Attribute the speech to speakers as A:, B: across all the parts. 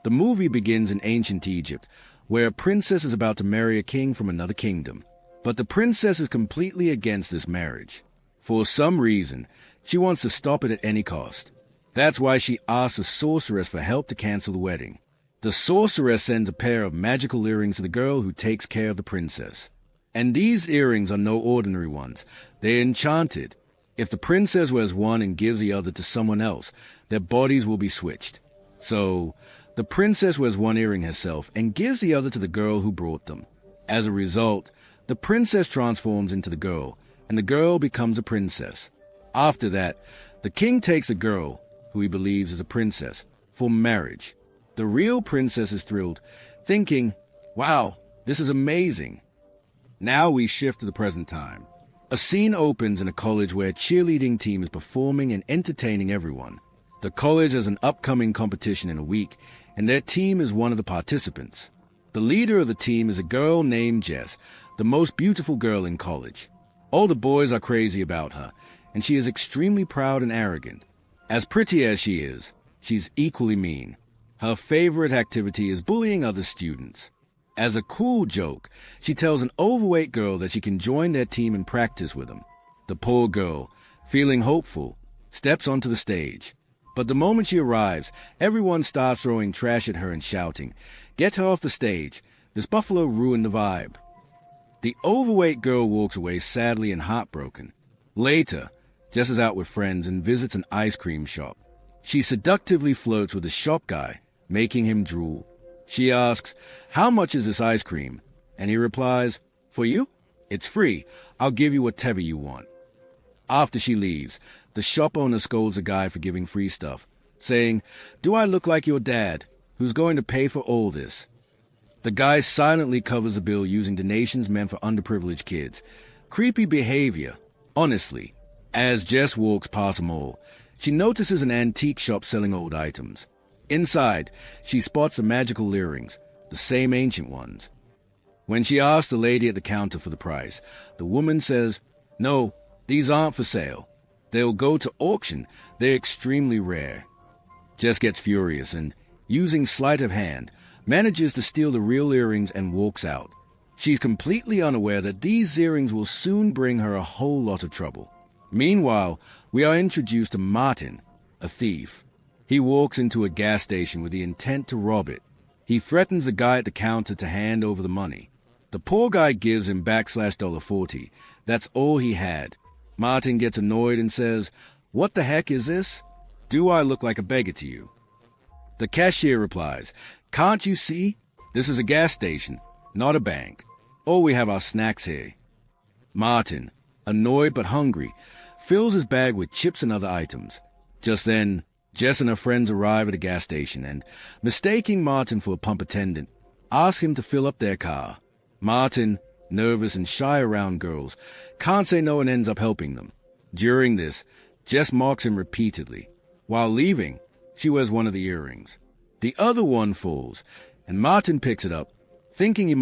A: The movie begins in ancient Egypt, where a princess is about to marry a king from another kingdom. But the princess is completely against this marriage. For some reason, she wants to stop it at any cost. That's why she asks a sorceress for help to cancel the wedding. The sorceress sends a pair of magical earrings to the girl who takes care of the princess. And these earrings are no ordinary ones. They're enchanted. If the princess wears one and gives the other to someone else, their bodies will be switched. So, the princess wears one earring herself and gives the other to the girl who brought them. As a result, the princess transforms into the girl, and the girl becomes a princess. After that, the king takes the girl, who he believes is a princess, for marriage. The real princess is thrilled, thinking, "Wow, this is amazing." Now we shift to the present time. A scene opens in a college where a cheerleading team is performing and entertaining everyone. The college has an upcoming competition in a week, and their team is one of the participants. The leader of the team is a girl named Jess, the most beautiful girl in college. All the boys are crazy about her, and she is extremely proud and arrogant. As pretty as she is, she's equally mean. Her favorite activity is bullying other students. As a cool joke, she tells an overweight girl that she can join their team and practice with them. The poor girl, feeling hopeful, steps onto the stage. But the moment she arrives, everyone starts throwing trash at her and shouting, "Get her off the stage. This buffalo ruined the vibe." The overweight girl walks away sadly and heartbroken. Later, Jess is out with friends and visits an ice cream shop. She seductively flirts with the shop guy, making him drool. She asks, "How much is this ice cream?" And he replies, "For you? It's free. I'll give you whatever you want." After she leaves, the shop owner scolds the guy for giving free stuff, saying, "Do I look like your dad, who's going to pay for all this?" The guy silently covers the bill using donations meant for underprivileged kids. Creepy behavior, honestly. As Jess walks past them all, she notices an antique shop selling old items. Inside, she spots the magical earrings, the same ancient ones. When she asks the lady at the counter for the price, the woman says, "No, these aren't for sale. They'll go to auction. They're extremely rare." Jess gets furious and, using sleight of hand, manages to steal the real earrings and walks out. She's completely unaware that these earrings will soon bring her a whole lot of trouble. Meanwhile, we are introduced to Martin, a thief. He walks into a gas station with the intent to rob it. He threatens the guy at the counter to hand over the money. The poor guy gives him $40. That's all he had. Martin gets annoyed and says, "What the heck is this? Do I look like a beggar to you?" The cashier replies, "Can't you see? This is a gas station, not a bank. Oh, we have our snacks here." Martin, annoyed but hungry, fills his bag with chips and other items. Just then, Jess and her friends arrive at a gas station and, mistaking Martin for a pump attendant, ask him to fill up their car. Martin, nervous and shy around girls, can't say no and ends up helping them. During this, Jess mocks him repeatedly. While leaving, she wears one of the earrings. The other one falls, and Martin picks it up, thinking he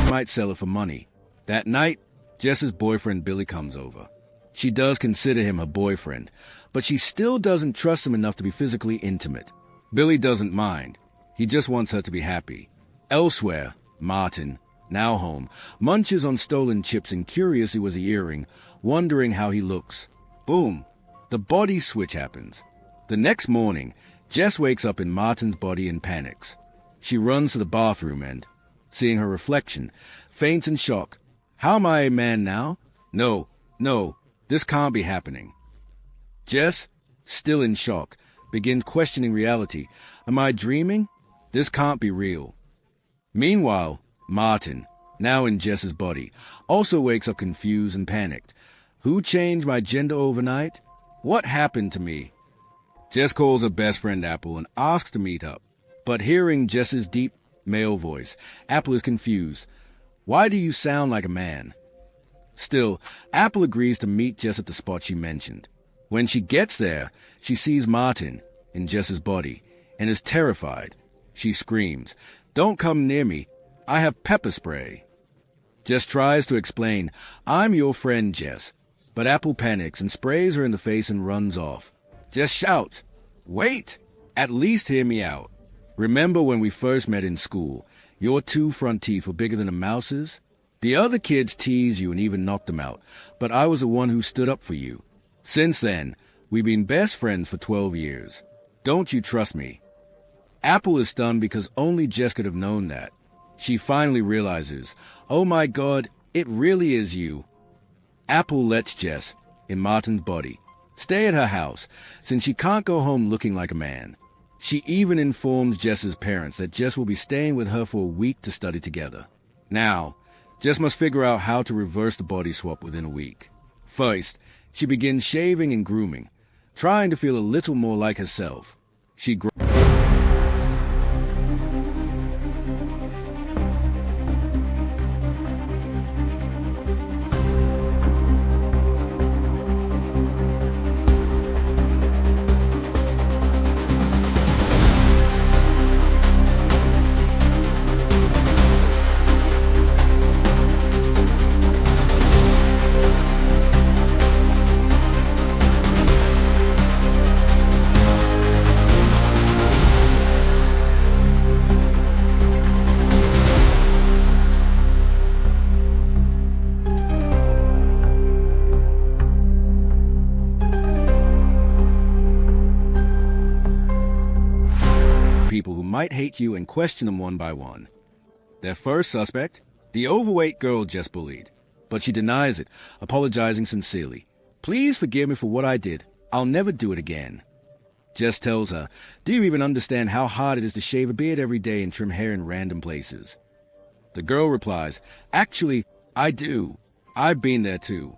A: might sell it for money. That night, Jess's boyfriend Billy comes over. She does consider him her boyfriend, but she still doesn't trust him enough to be physically intimate. Billy doesn't mind. He just wants her to be happy. Elsewhere, Martin, now home, munches on stolen chips and curiously was the earring, wondering how he looks. Boom! The body switch happens. The next morning, Jess wakes up in Martin's body and panics. She runs to the bathroom and, seeing her reflection, faints in shock. How am I a man now? No, this can't be happening. Jess, still in shock, begins questioning reality. Am I dreaming? This can't be real. Meanwhile, Martin, now in Jess's body, also wakes up confused and panicked. Who changed my gender overnight? What happened to me? Jess calls her best friend Apple and asks to meet up. But hearing Jess's deep male voice, Apple is confused. Why do you sound like a man? Still, Apple agrees to meet Jess at the spot she mentioned. When she gets there, she sees Martin in Jess's body and is terrified. She screams, "Don't come near me. I have pepper spray." Jess tries to explain, "I'm your friend, Jess." But Apple panics and sprays her in the face and runs off. Jess shouts, "Wait! At least hear me out. Remember when we first met in school? Your 2 front teeth were bigger than a mouse's? The other kids teased you and even knocked them out, but I was the one who stood up for you. Since then, we've been best friends for 12 years. Don't you trust me?" Apple is stunned because only Jess could have known that. She finally realizes, "Oh my God, it really is you." Apple lets Jess, in Martin's body, stay at her house since she can't go home looking like a man. She even informs Jess's parents that Jess will be staying with her for a week to study together. Now, Jess must figure out how to reverse the body swap within a week. First, she begins shaving and grooming, trying to feel a little more like herself. She people who might hate you and question them one by one. Their first suspect, the overweight girl Jess bullied. But she denies it, apologizing sincerely. "Please forgive me for what I did. I'll never do it again." Jess tells her, "Do you even understand how hard it is to shave a beard every day and trim hair in random places?" The girl replies, "Actually, I do. I've been there too.